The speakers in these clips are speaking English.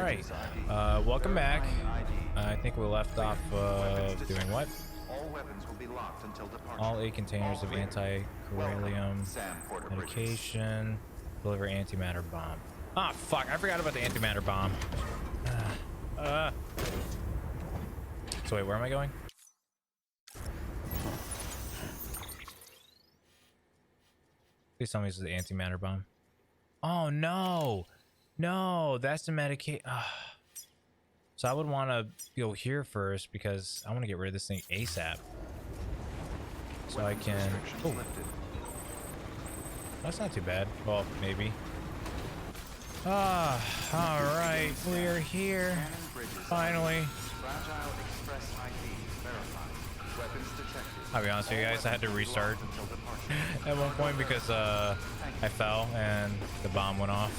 right. Welcome back. I think we left off doing what? All weapons will be locked until departure. All 8 containers of anti-corallium medication. Deliver antimatter bomb. Ah, fuck. I forgot about the antimatter bomb. So wait, where am I going? Please tell me this is the antimatter bomb. Oh, no. No, that's the medication. So I would want to go here first because I want to get rid of this thing ASAP. So I can... Oh. That's not too bad. Well, maybe. Alright. We're here. Finally. I'll be honest with you guys, I had to restart at one point because I fell and the bomb went off.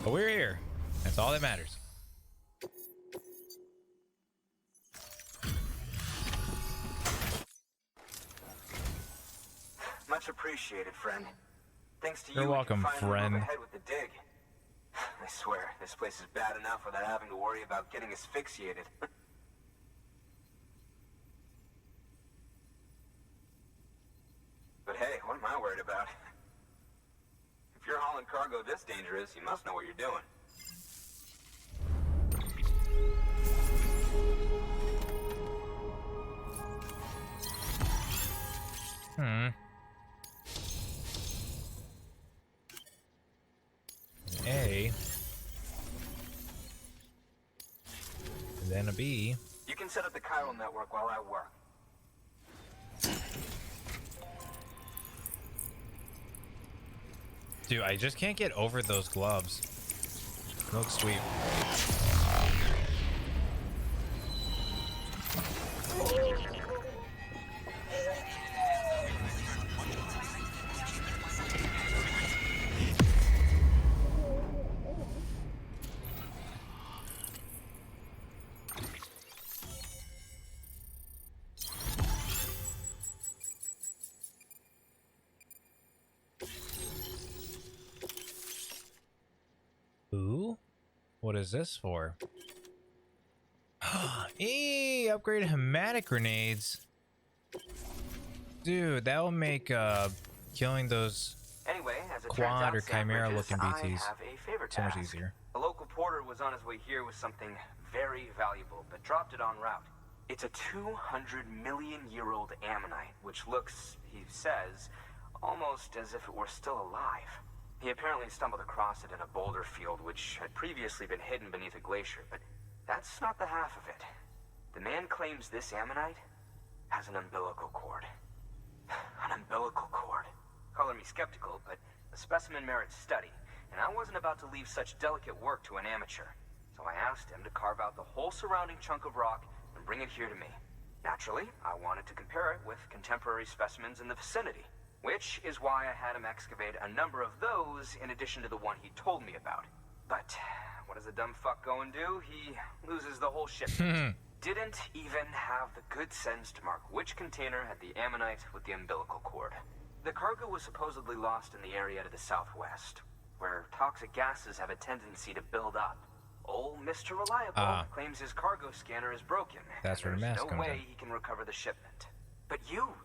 But we're here. That's all that matters. Much appreciated, friend. Thanks to you, you're welcome, friend. Ahead with the dig. I swear, this place is bad enough without having to worry about getting asphyxiated. But hey, what am I worried about? If you're hauling cargo this dangerous, you must know what you're doing. A. And then a B. You can set up the chiral network while I work. Dude, I just can't get over those gloves. They look sweet. Ooh, what is this for? Upgraded hematic grenades. Dude, that will make killing those anyway, as it quad or turns out, chimera looking BTs so much task. easier. A local porter was on his way here with something very valuable, but dropped it en route. It's a 200-million-year-old ammonite, which looks, he says, almost as if it were still alive. He apparently stumbled across it in a boulder field which had previously been hidden beneath a glacier, but that's not the half of it. The man claims this ammonite has an umbilical cord. An umbilical cord. Color me skeptical, but the specimen merits study, and I wasn't about to leave such delicate work to an amateur. So I asked him to carve out the whole surrounding chunk of rock and bring it here to me. Naturally, I wanted to compare it with contemporary specimens in the vicinity. Which is why I had him excavate a number of those in addition to the one he told me about. But what does a dumb fuck go and do? He loses the whole shipment. Didn't even have the good sense to mark which container had the ammonite with the umbilical cord. The cargo was supposedly lost in the area to the southwest, where toxic gases have a tendency to build up. Old Mr. Reliable claims his cargo scanner is broken. That's where the mask comes in. There's no way he can recover the shipment. But you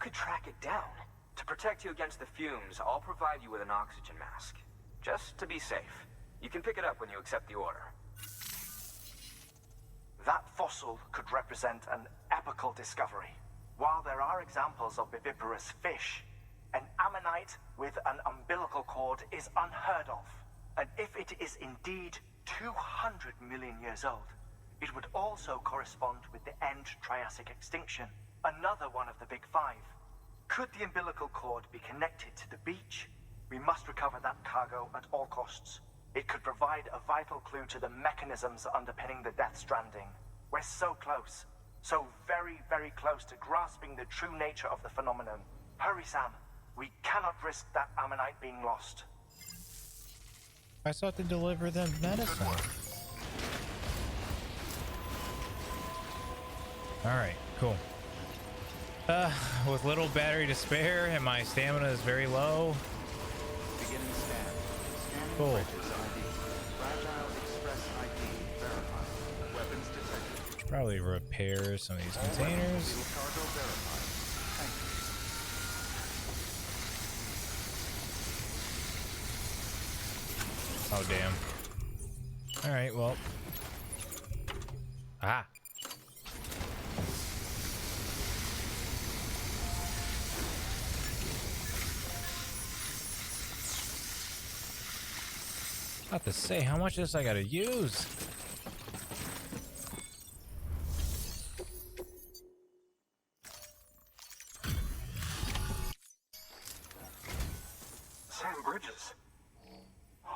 could track it down. To protect you against the fumes, I'll provide you with an oxygen mask. Just to be safe. You can pick it up when you accept the order. That fossil could represent an epochal discovery. While there are examples of viviparous fish, an ammonite with an umbilical cord is unheard of. And if it is indeed 200 million years old, it would also correspond with the end Triassic extinction. Another one of the big five. Could the umbilical cord be connected to the beach? We must recover that cargo at all costs. It could provide a vital clue to the mechanisms underpinning the Death Stranding. We're so close. So very, very close to grasping the true nature of the phenomenon. Hurry, Sam. We cannot risk that ammonite being lost. I sought to deliver them medicine. Alright, cool. With little battery to spare and my stamina is very low. Cool. Probably repair some of these containers. Cargo verified. Thank you. Oh, damn. Alright, well. Ah! About to say, how much of this I gotta use? Sam Bridges.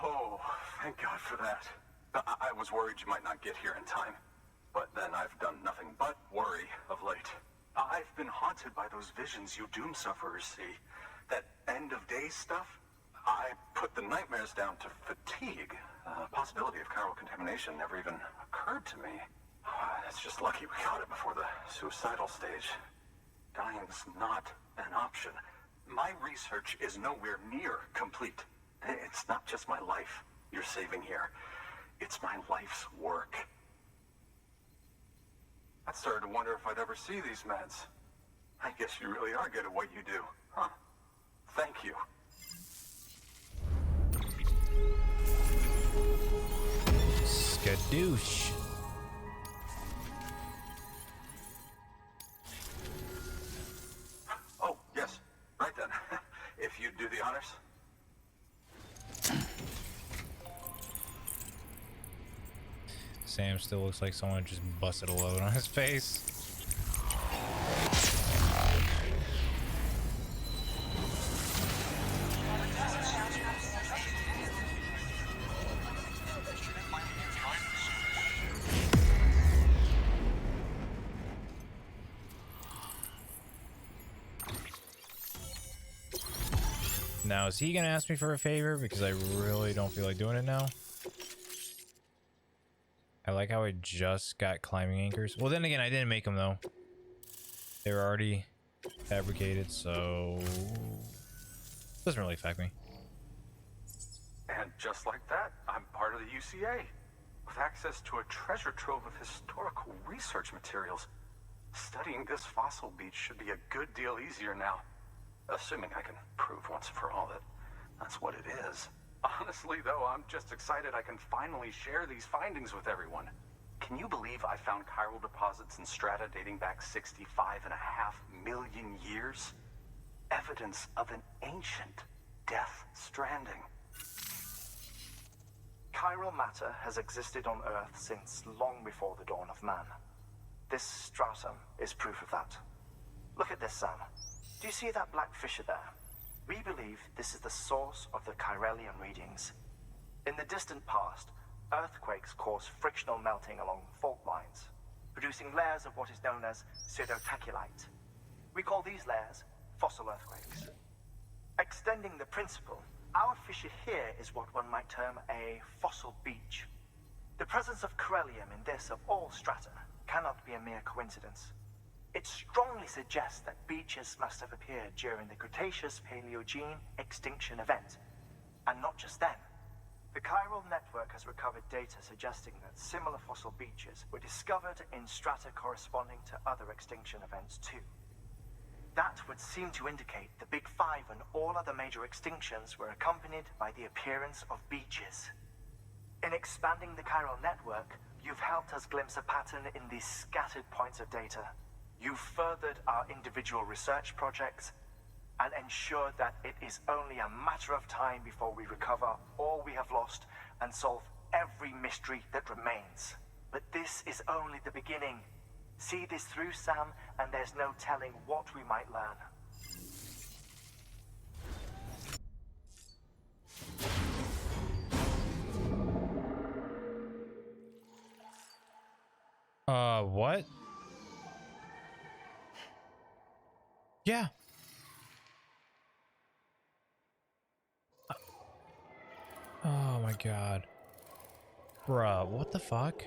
Oh, thank God for that. I was worried you might not get here in time. But then I've done nothing but worry of late. I've been haunted by those visions you doom sufferers see. That end of days stuff. I put the nightmares down to fatigue. Possibility of chiral contamination never even occurred to me. It's just lucky we caught it before the suicidal stage. Dying's not an option. My research is nowhere near complete. It's not just my life you're saving here. It's my life's work. I started to wonder if I'd ever see these meds. I guess you really are good at what you do, huh? Thank you. Skadoosh. Oh, yes. Right then. If you'd do the honors. Sam still looks like someone just busted a load on his face. Now, is he gonna ask me for a favor? Because I really don't feel like doing it now. I like how I just got climbing anchors. Well, then again, I didn't make them though. They were already fabricated, so doesn't really affect me. And just like that, I'm part of the UCA. With access to a treasure trove of historical research materials. Studying this fossil beach should be a good deal easier now. Assuming I can prove once and for all that that's what it is. Honestly, though, I'm just excited I can finally share these findings with everyone. Can you believe I found chiral deposits in strata dating back 65.5 million years? Evidence of an ancient death stranding. Chiral matter has existed on Earth since long before the dawn of man. This stratum is proof of that. Look at this, Sam. Do you see that black fissure there? We believe this is the source of the Chiralian readings. In the distant past, earthquakes cause frictional melting along fault lines, producing layers of what is known as pseudotaculite. We call these layers fossil earthquakes. Extending the principle, our fissure here is what one might term a fossil beach. The presence of chiralium in this of all strata cannot be a mere coincidence. It strongly suggests that beaches must have appeared during the Cretaceous-Paleogene extinction event. And not just then. The chiral network has recovered data suggesting that similar fossil beaches were discovered in strata corresponding to other extinction events too. That would seem to indicate the Big Five and all other major extinctions were accompanied by the appearance of beaches. In expanding the chiral network, you've helped us glimpse a pattern in these scattered points of data. You've furthered our individual research projects and ensured that it is only a matter of time before we recover all we have lost and solve every mystery that remains. But this is only the beginning. See this through, Sam, and there's no telling what we might learn. What? Yeah. Oh my god. Bruh, what the fuck?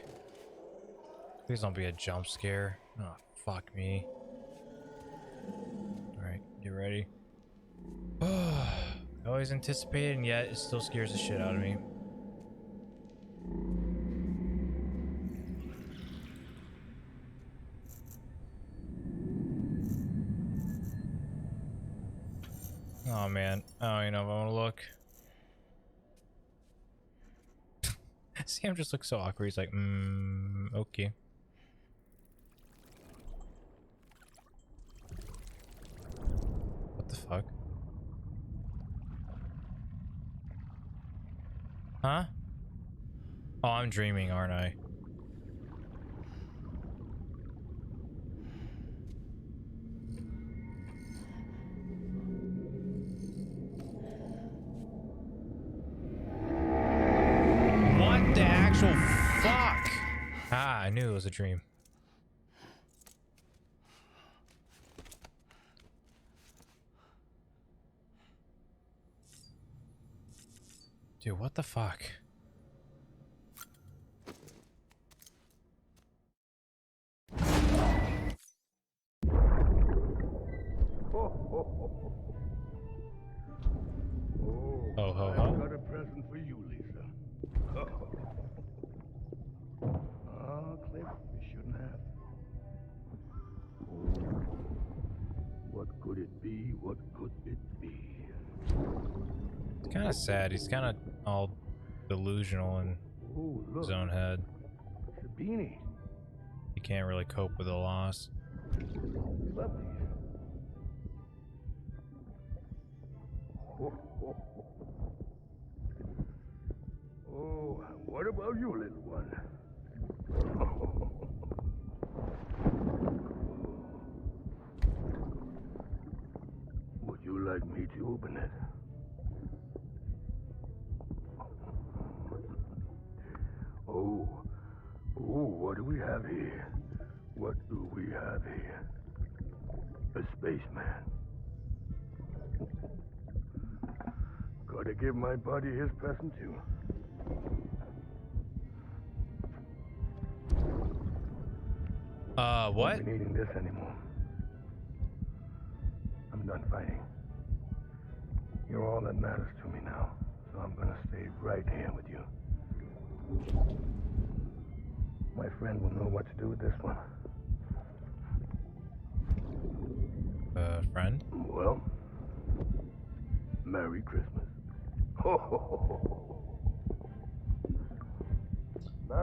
Please don't be a jump scare. Oh, fuck me. Alright, get ready. I always anticipated, and yet it still scares the shit out of me. Oh man, I don't even know if I want to look. Sam just looks so awkward. He's like, okay. What the fuck? Huh? Oh, I'm dreaming, aren't I? What the actual fuck? Ah, I knew it was a dream. Dude, what the fuck? Oh, ho, ho. I've got a present for you, Lisa. Oh, Cliff, you shouldn't have. What could it be? What could it be? It's kind of sad. He's kind of all delusional in Oh, look, his own head. it's a beanie. He can't really cope with the loss. Lovely. Oh, what about you, little one? Would you like me to open it? Oh, what do we have here? What do we have here? A spaceman. Gotta give my buddy his present too. What? Won't be needing this anymore. I'm done fighting. You're all that matters to me now, so I'm gonna stay right here with you. My friend will know what to do with this one. Friend? Well, Merry Christmas.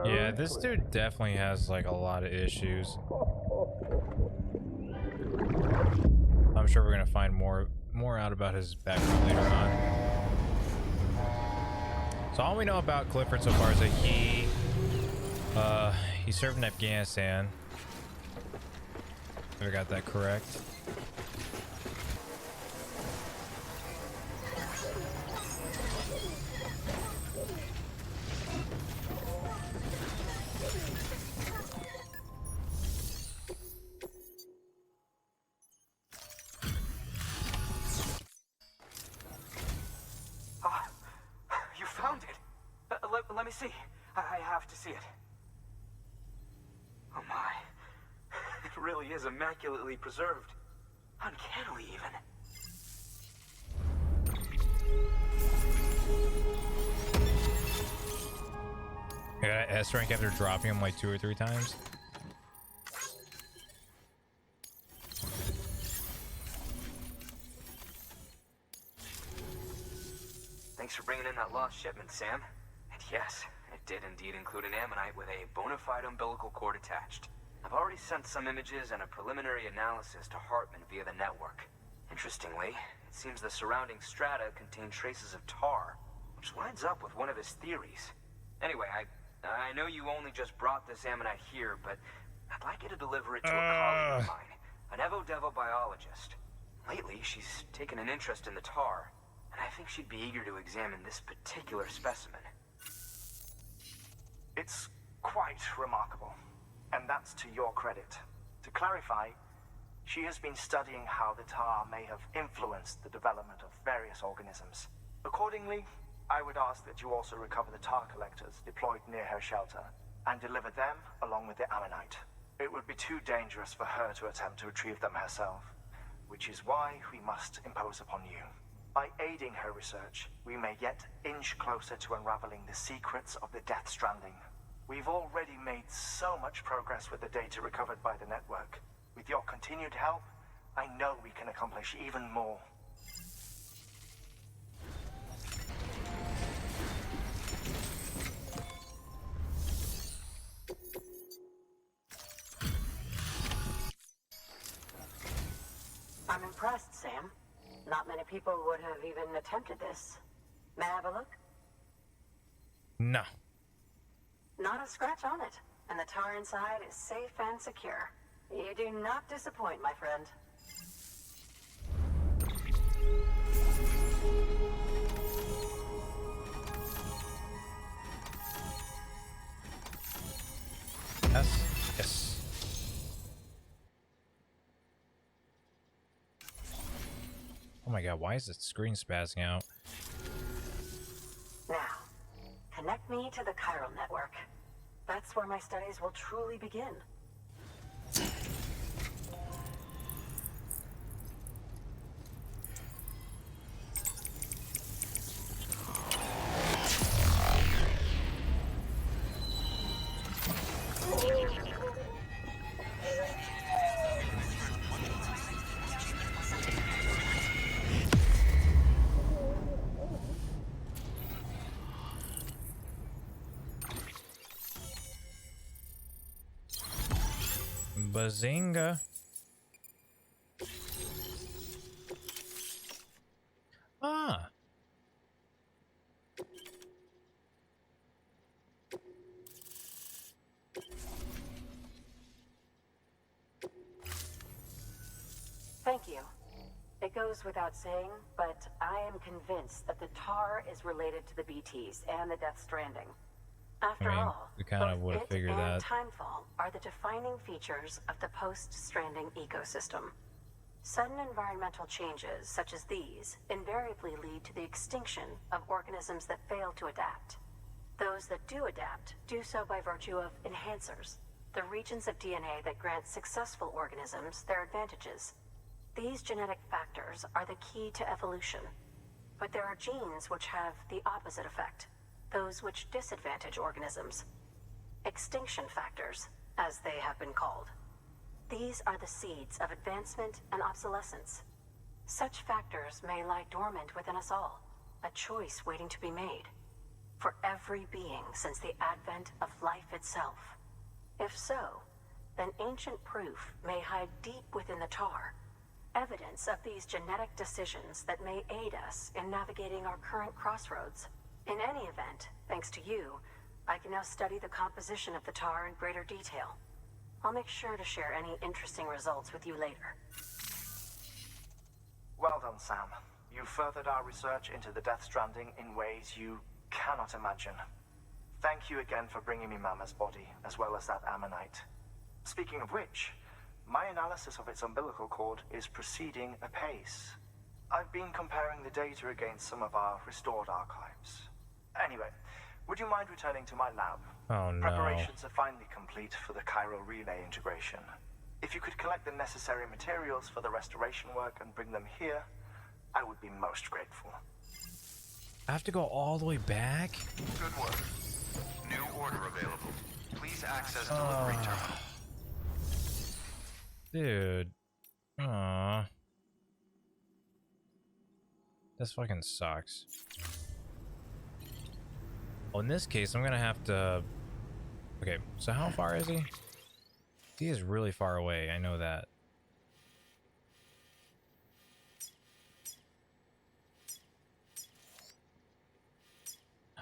Yeah, this dude definitely has like a lot of issues. I'm sure we're gonna find more out about his background later on. So all we know about Clifford so far is that he served in Afghanistan. If I got that correct. You found it. Let me see. I have to see it. Oh my. It really is immaculately preserved. Uncannily even. I got an S rank after dropping him like 2 or 3 times. Thanks for bringing in that lost shipment, Sam. And yes, it did indeed include an ammonite with a bona fide umbilical cord attached. I've already sent some images and a preliminary analysis to Heartman via the network. Interestingly, it seems the surrounding strata contain traces of tar, which lines up with one of his theories. Anyway, I know you only just brought this ammonite here, but I'd like you to deliver it to a colleague of mine, an Evo-devo Biologist. Lately, she's taken an interest in the tar, and I think she'd be eager to examine this particular specimen. It's quite remarkable, and that's to your credit. To clarify, she has been studying how the tar may have influenced the development of various organisms. Accordingly, I would ask that you also recover the tar collectors deployed near her shelter and deliver them along with the ammonite. It would be too dangerous for her to attempt to retrieve them herself, which is why we must impose upon you. By aiding her research, we may yet inch closer to unraveling the secrets of the Death Stranding. We've already made so much progress with the data recovered by the network. With your continued help, I know we can accomplish even more. impressed, Sam. Not many people would have even attempted this. May I have a look? No. Not a scratch on it, and the tar inside is safe and secure. You do not disappoint, my friend. Yes. Yes. Oh my god, why is the screen spazzing out? Now, connect me to the Chiral network. That's where my studies will truly begin. Bazinga. Ah. Thank you. It goes without saying, but I am convinced that the tar is related to the BTs and the Death Stranding. After all, we kind of both would have it figured and that. Timefall are the defining features of the post-Stranding ecosystem. Sudden environmental changes such as these invariably lead to the extinction of organisms that fail to adapt. Those that do adapt do so by virtue of enhancers, the regions of DNA that grant successful organisms their advantages. These genetic factors are the key to evolution, but there are genes which have the opposite effect, those which disadvantage organisms. Extinction factors, as they have been called. These are the seeds of advancement and obsolescence. Such factors may lie dormant within us all, a choice waiting to be made. For every being since the advent of life itself. If so, then ancient proof may hide deep within the tar, evidence of these genetic decisions that may aid us in navigating our current crossroads. In any event, thanks to you, I can now study the composition of the tar in greater detail. I'll make sure to share any interesting results with you later. Well done, Sam. You furthered our research into the Death Stranding in ways you cannot imagine. Thank you again for bringing me Mama's body, as well as that ammonite. Speaking of which, my analysis of its umbilical cord is proceeding apace. I've been comparing the data against some of our restored archives. Anyway, would you mind returning to my lab? Oh no. Preparations are finally complete for the Chiral relay integration. If you could collect the necessary materials for the restoration work and bring them here, I would be most grateful. I have to go all the way back? Good work. New order available. Please access delivery terminal. Dude. Aww. This fucking sucks. Well, in this case, I'm gonna have to... Okay, so how far is he? He is really far away, I know that.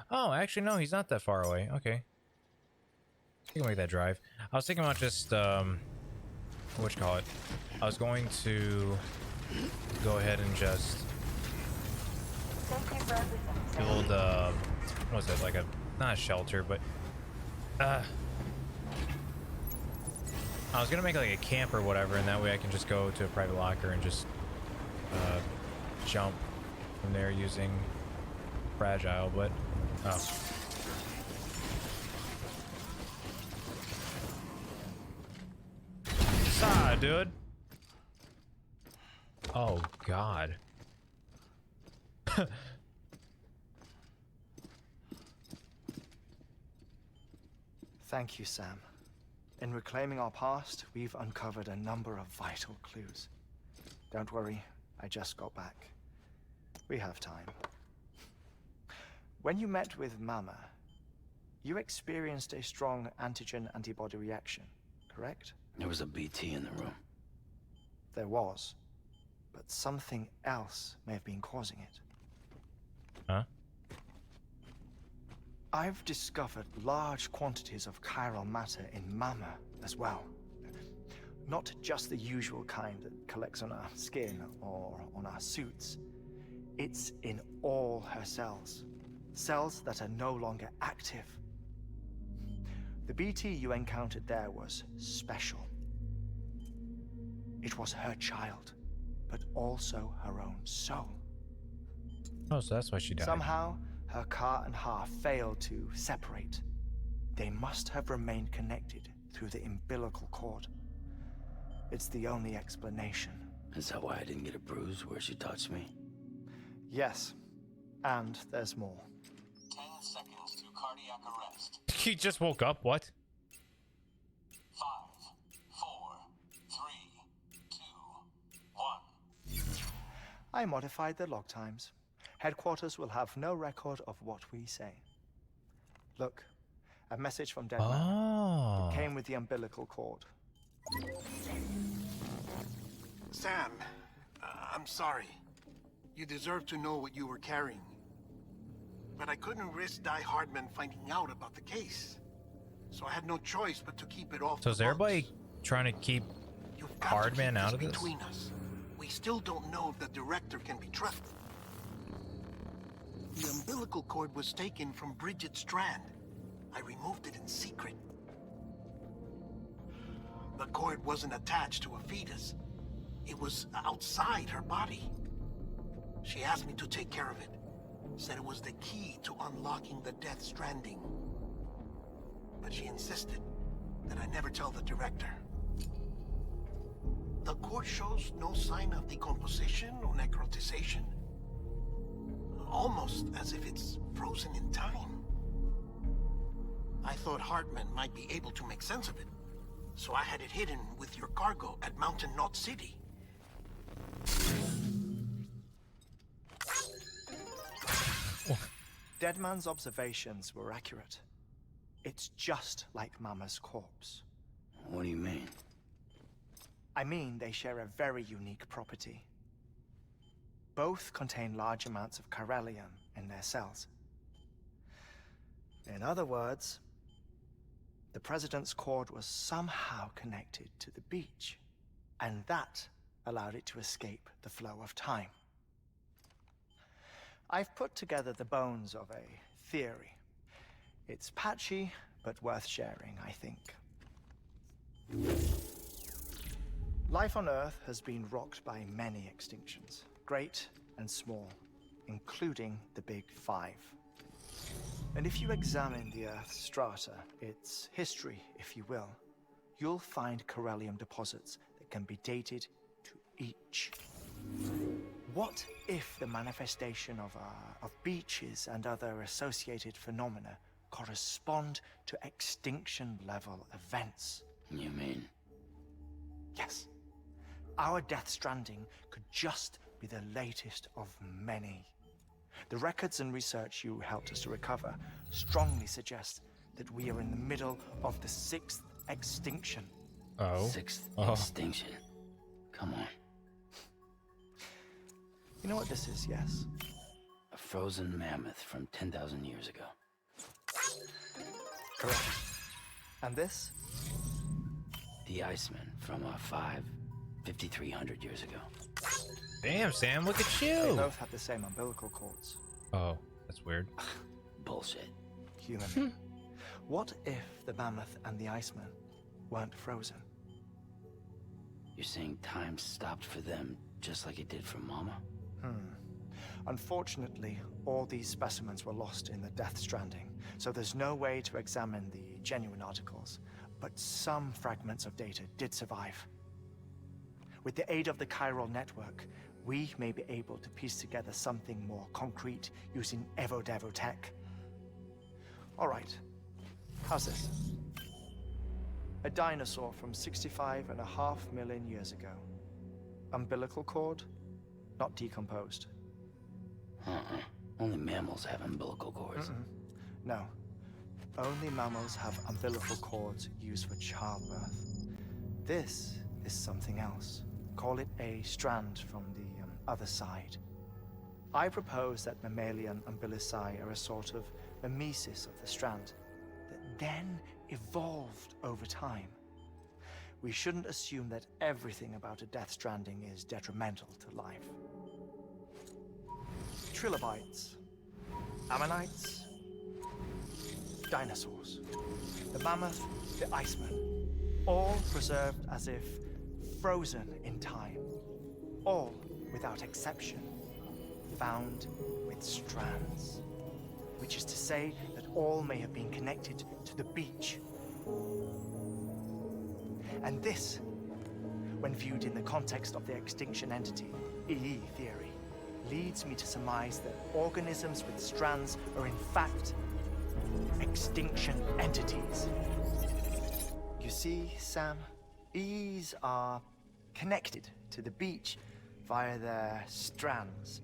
Oh, actually, no, he's not that far away. Okay. I can make that drive. I was thinking about just, whatchamacallit. I was going to go ahead and just Thank you for everything. build, what was it, like a, not a shelter, but, I was gonna make like a camp or whatever, and that way I can just go to a private locker and just, jump from there using Fragile, but, oh. Saw, dude. Oh, God. Thank you, Sam. In reclaiming our past, we've uncovered a number of vital clues. Don't worry, I just got back. We have time. When you met with Mama, you experienced a strong antigen-antibody reaction, correct? There was a BT in the room. There was. but something else may have been causing it. Huh? I've discovered large quantities of chiral matter in Mama as well. Not just the usual kind that collects on our skin or on our suits. It's in all her cells. Cells that are no longer active. The BT you encountered there was special. It was her child, but also her own soul. Oh, so that's why she died. Somehow, her car and half failed to separate. They must have remained connected through the umbilical cord. It's the only explanation. Is that why I didn't get a bruise where she touched me? Yes, and there's more. 10 seconds to cardiac arrest. He just woke up. What? 5, 4, 3, 2, 1. I modified the log times. Headquarters will have no record of what we say. Look, a message from Deadman. Oh. It came with the umbilical cord. Sam, I'm sorry. You deserve to know what you were carrying. But I couldn't risk To Heartman finding out about the case. So I had no choice but to keep it off. So is everybody trying to keep You've got to keep Hardman out of this? between us. We still don't know if the director can be trusted. The umbilical cord was taken from Bridget Strand. I removed it in secret. The cord wasn't attached to a fetus. It was outside her body. She asked me to take care of it. Said it was the key to unlocking the Death Stranding. But she insisted that I never tell the director. The cord shows no sign of decomposition or necrotization. Almost as if it's frozen in time. I thought Heartman might be able to make sense of it. So I had it hidden with your cargo at Mountain Knot City. Deadman's observations were accurate. It's just like Mama's corpse. What do you mean? I mean, they share a very unique property. Both contain large amounts of chiralium in their cells. In other words, the president's cord was somehow connected to the beach, and that allowed it to escape the flow of time. I've put together the bones of a theory. It's patchy, but worth sharing, I think. Life on Earth has been rocked by many extinctions, great and small, including the Big Five. And if you examine the Earth's strata, its history, if you will, you'll find chiralium deposits that can be dated to each. What if the manifestation of beaches and other associated phenomena correspond to extinction-level events? You mean? Yes. Our Death Stranding could just be the latest of many. The records and research you helped us to recover strongly suggest that we are in the middle of the 6th extinction. Oh. 6th extinction. Come on. You know what this is, yes? A frozen mammoth from 10,000 years ago. Correct. And this? The Iceman from 5,300 years ago. Damn, Sam, look at They you. both have the same umbilical cords. Oh, that's weird. Bullshit. Human. What if the mammoth and the Iceman weren't frozen? You're saying time stopped for them just like it did for Mama? Unfortunately, all these specimens were lost in the Death Stranding, so there's no way to examine the genuine articles. But some fragments of data did survive. With the aid of the chiral network, we may be able to piece together something more concrete using Evo-devo tech. All right, how's this? A dinosaur from 65.5 million years ago. Umbilical cord, not decomposed. Only mammals have umbilical cords. No, only mammals have umbilical cords used for childbirth. This is something else, Call it a strand from the other side. I propose that mammalian umbilici are a sort of mimesis of the strand that then evolved over time. We shouldn't assume that everything about a death stranding is detrimental to life. Trilobites, ammonites, dinosaurs, the mammoth, the iceman, all preserved as if frozen in time, all without exception found with strands, which is to say that all may have been connected to the beach. And this, when viewed in the context of the extinction entity, EE theory, leads me to surmise that organisms with strands are in fact extinction entities. You see, Sam, EEs are connected to the beach via their strands,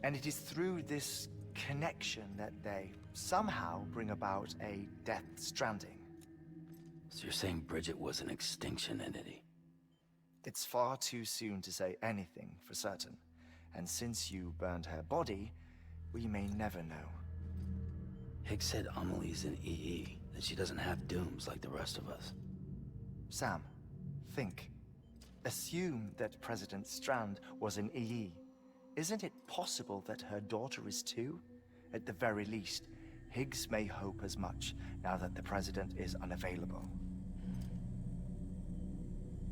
and it is through this connection that they somehow bring about a death stranding. So you're saying Bridget was an extinction entity? It's far too soon to say anything for certain, and since you burned her body, we may never know. Higgs said Amelie's an EE, that she doesn't have dooms like the rest of us. Sam, think. Assume that President Strand was an EE. Isn't it possible that her daughter is too? At the very least, Higgs may hope as much now that the President is unavailable.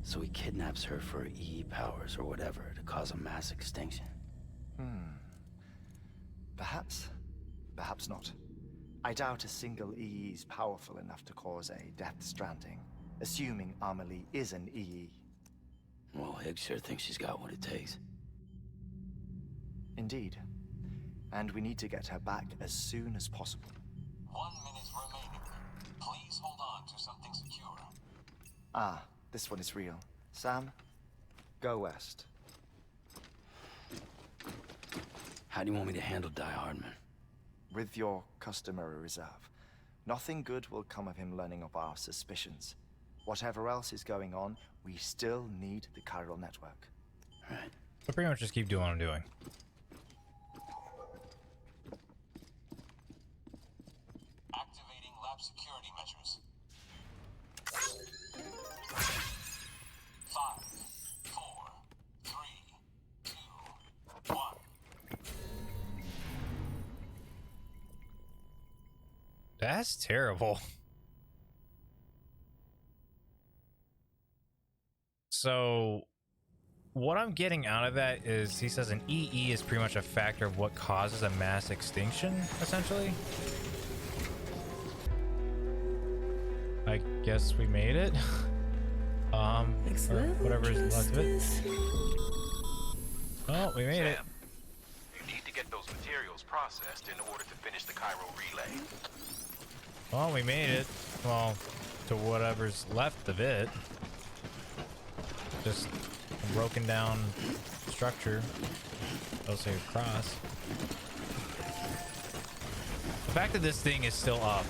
So he kidnaps her for EE powers or whatever to cause a mass extinction. Perhaps. Perhaps not. I doubt a single EE is powerful enough to cause a death stranding, assuming Amelie is an EE. Well, Higgs sure thinks she's got what it takes. Indeed. And we need to get her back as soon as possible. 1 minute remaining. Please hold on to something secure. Ah, this one is real. Sam, go west. How do you want me to handle To Heartman? With your customary reserve. Nothing good will come of him learning of our suspicions. Whatever else is going on, we still need the chiral network. Right. So pretty much just keep doing what I'm doing. Activating lab security measures. 5, 4, 3, 2, 1. That's terrible. So what I'm getting out of that is he says an EE is pretty much a factor of what causes a mass extinction, essentially. I guess we made it. Or whatever is left of it. Oh, we made it. Sam, you need to get those materials processed in order to finish the chiral relay. Well, we made it. Well, to whatever's left of it. Just a broken down structure. I'll say across. The fact that this thing is still up.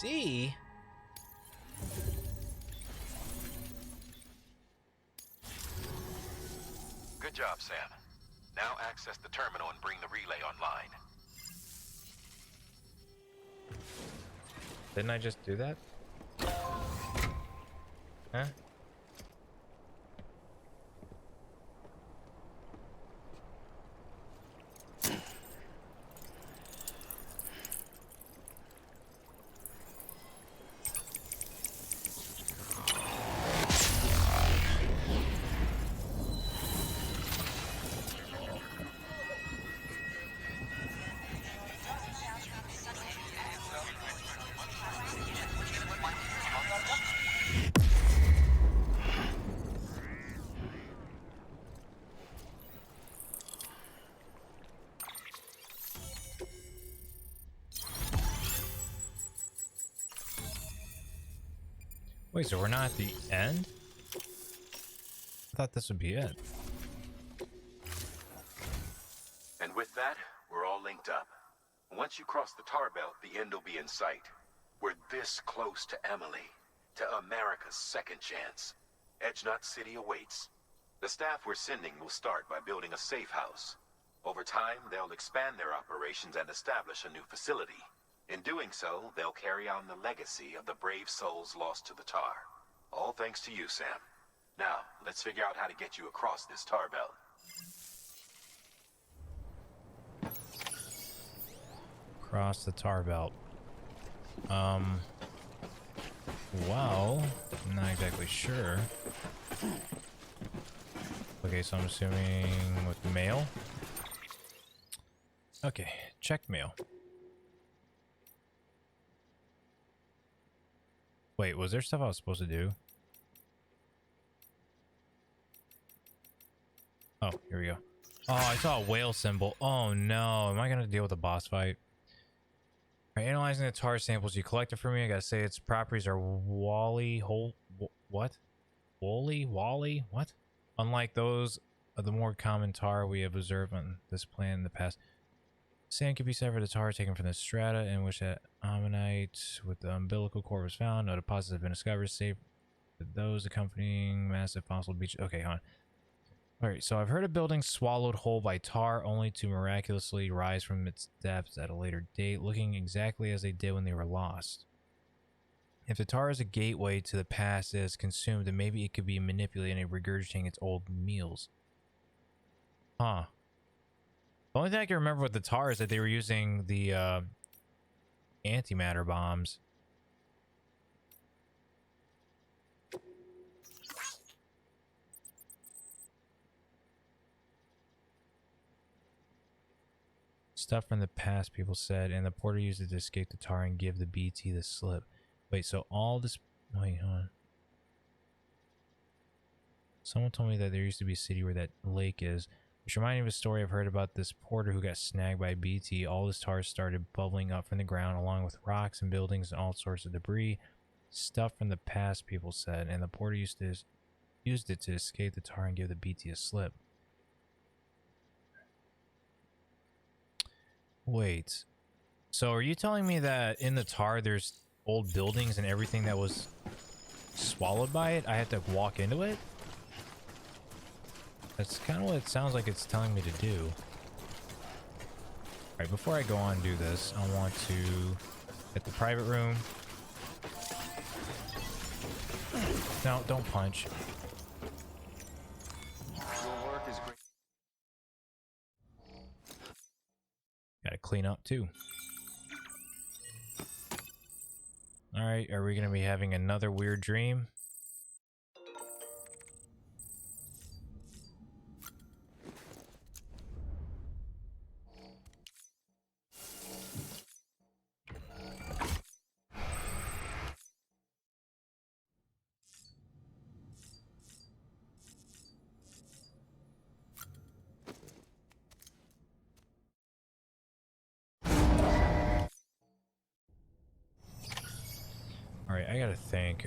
See? Good job, Sam. Now access the terminal and bring the relay online. Didn't I just do that? Huh? Wait, so we're not at the end? I thought this would be it. And with that, we're all linked up. Once you cross the tar belt, the end will be in sight. We're this close to Emily, to America's second chance. Edgenut City awaits. The staff we're sending will start by building a safe house. Over time, they'll expand their operations and establish a new facility. In doing so, they'll carry on the legacy of the brave souls lost to the tar. All thanks to you, Sam. Now, let's figure out how to get you across this tar belt. Across the tar belt. Well, I'm not exactly sure. Okay, so I'm assuming with mail. Okay, check mail. Wait, was there stuff I was supposed to do? Oh, here we go. Oh, I saw a whale symbol. Oh no, am I gonna deal with a boss fight? Alright, analyzing the tar samples you collected for me, I gotta say its properties are what? Unlike those of the more common tar we have observed on this planet in the past. Sand can be said for the tar taken from the strata in which that ammonite with the umbilical cord was found. No deposits have been discovered, save for those accompanying massive fossil beaches. Okay, hon. Alright, so I've heard of buildings swallowed whole by tar only to miraculously rise from its depths at a later date, looking exactly as they did when they were lost. If the tar is a gateway to the past that is consumed, then maybe it could be manipulated and regurgitating its old meals. Huh. The only thing I can remember with the tar is that they were using the antimatter bombs. Stuff from the past, people said, and the porter used it to escape the tar and give the BT the slip. Wait, so all this... Wait, hold on. Someone told me that there used to be a city where that lake is, which reminded me of a story I've heard about this porter who got snagged by BT. All this tar started bubbling up from the ground along with rocks and buildings and all sorts of debris. Stuff from the past, people said, and the porter used it to escape the tar and give the BT a slip. Wait, so are you telling me that in the tar there's old buildings and everything that was swallowed by it? I have to walk into it? That's kind of what it sounds like it's telling me to do. Alright, before I go on and do this, I want to hit the private room. No, don't punch. Your work is great. Gotta clean up too. Alright, are we gonna be having another weird dream? Alright, I gotta think.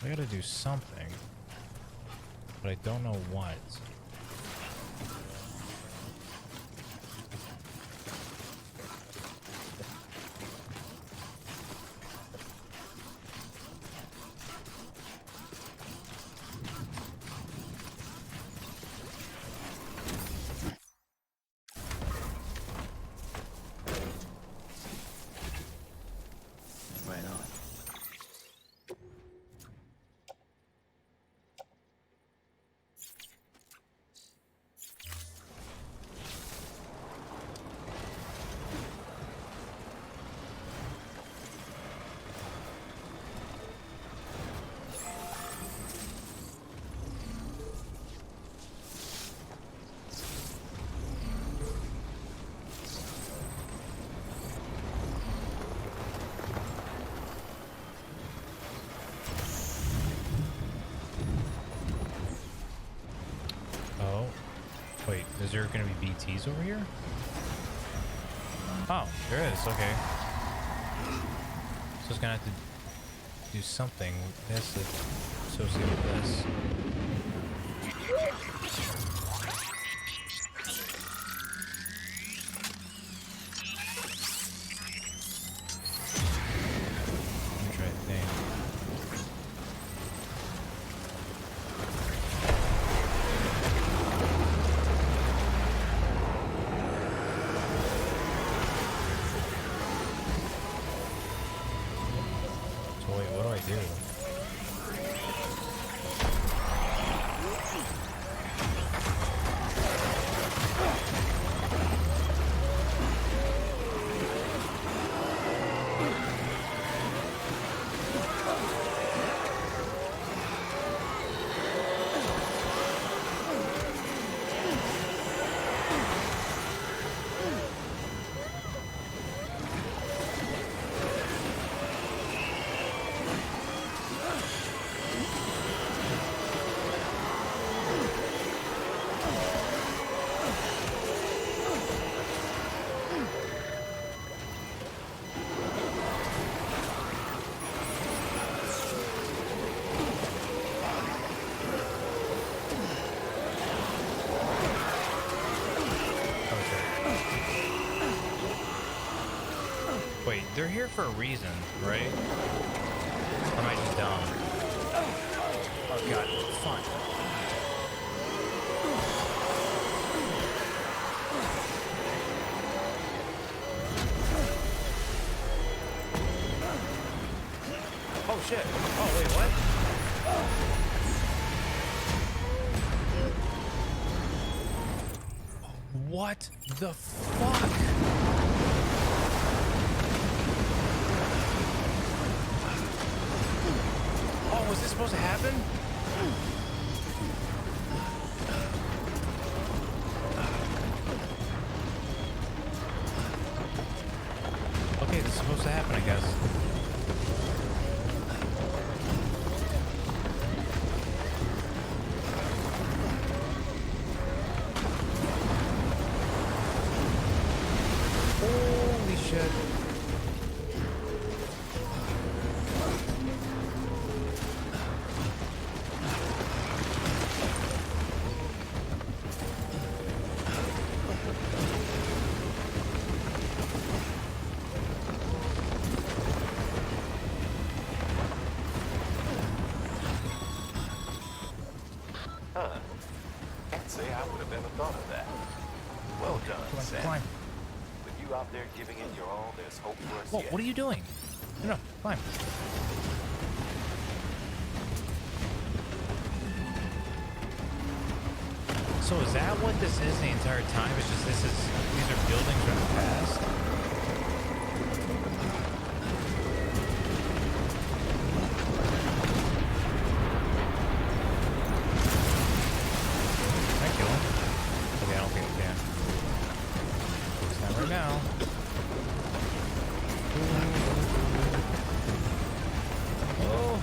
I gotta do something, but I don't know what. Right on. Wait, is there gonna be BTs over here? Oh, there is. Okay. So it's gonna have to do something. That's associated with this. I'm trying to think. So wait, what do I do? Wait, they're here for a reason, right? Or am I just dumb? Oh god, fine. Oh shit. Oh wait, what? What the fuck? Oh, was this supposed to happen? Okay, this is supposed to happen, I guess. Holy shit. Can't say I would have ever thought of that. Well done, Sam. Climb. With you out there giving it your all, there's hope for us Whoa, yet. what are you doing? No, climb. So is that what this is the entire time? It's just these are buildings from the past? Can I kill him? Okay, I don't think I can. It's not right now. Oh.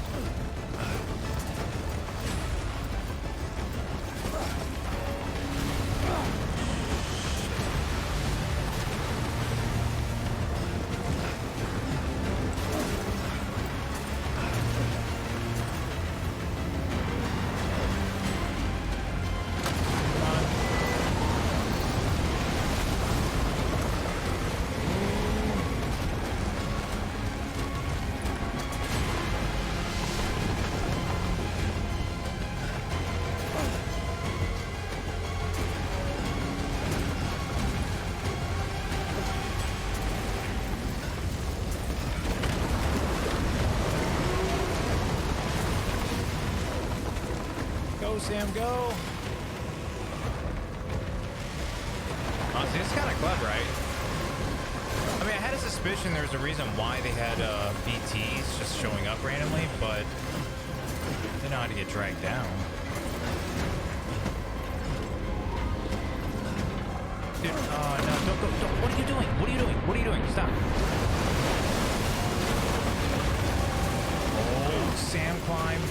Go, Sam, go! Honestly, it's kind of clever, right? I mean, I had a suspicion there was a reason why they had BTs just showing up randomly, but they know how to get dragged down. Dude, no, don't go, don't. What are you doing? What are you doing? What are you doing? Stop. Oh, Sam climb.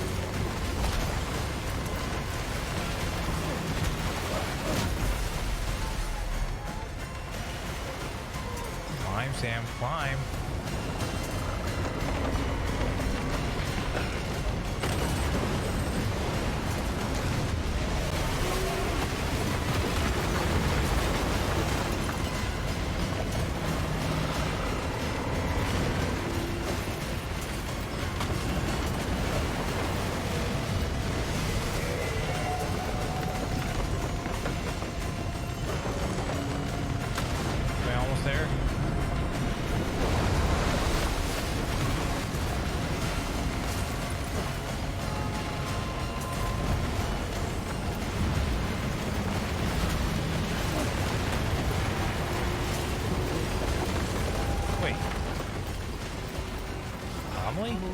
Sam, climb. Anomaly?